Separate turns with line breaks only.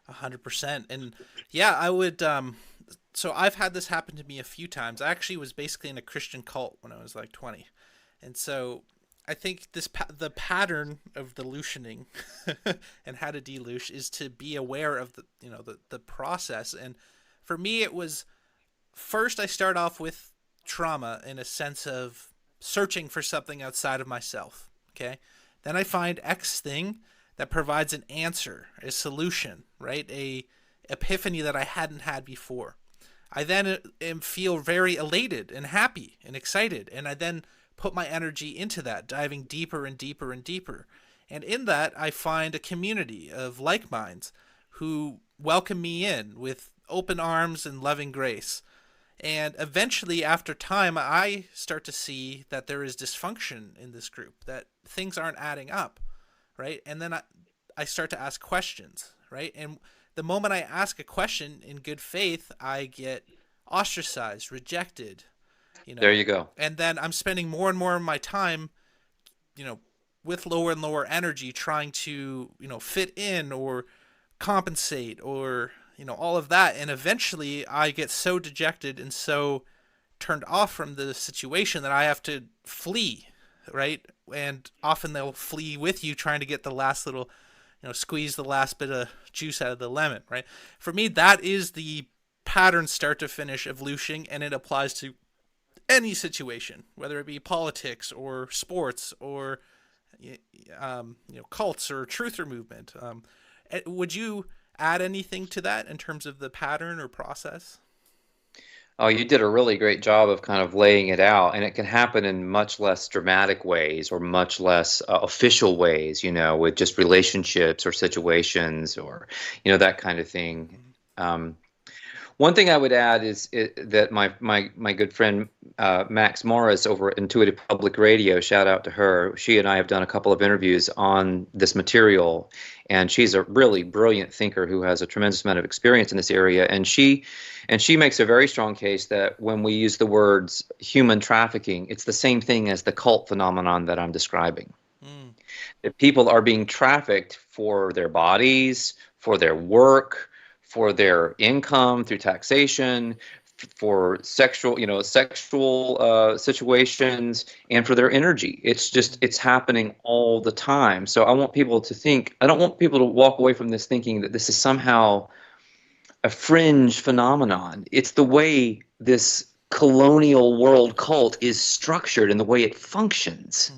100%. And yeah, I would. So I've had this happen to me a few times. I actually was basically in a Christian cult when I was like 20, and so I think the pattern of the loosening and how to deloosh is to be aware of the process. And for me, it was first I start off with trauma in a sense of searching for something outside of myself. Okay, then I find X thing that provides an answer, a solution, right? A epiphany that I hadn't had before. I then feel very elated and happy and excited, and I then put my energy into that, diving deeper and deeper and deeper. And in that, I find a community of like minds who welcome me in with open arms and loving grace. And eventually, after time, I start to see that there is dysfunction in this group, that things aren't adding up, right? And then I start to ask questions, right? And the moment I ask a question in good faith, I get ostracized, rejected, you
There
know.
you go.
And then I'm spending more and more of my time, you know, with lower and lower energy trying to, fit in or compensate or, all of that. And eventually I get so dejected and so turned off from the situation that I have to flee, right? And often they'll flee with you trying to get the last little, squeeze the last bit of juice out of the lemon, right? For me, that is the pattern start to finish of looshing, and it applies to any situation, whether it be politics or sports or cults or truther movement. Would you add anything to that in terms of the pattern or process?
Oh, you did a really great job of kind of laying it out, and it can happen in much less dramatic ways or much less official ways, with just relationships or situations or, that kind of thing.
Mm-hmm.
Um, One thing I would add is that my good friend Max Morris over at Intuitive Public Radio, shout out to her. She and I have done a couple of interviews on this material, and she's a really brilliant thinker who has a tremendous amount of experience in this area. And she makes a very strong case that when we use the words human trafficking, it's the same thing as the cult phenomenon that I'm describing.
Mm.
That people are being trafficked for their bodies, for their work, for their income through taxation, for sexual situations, and for their energy. It's happening all the time. So I don't want people to walk away from this thinking that this is somehow a fringe phenomenon. It's the way this colonial world cult is structured and the way it functions.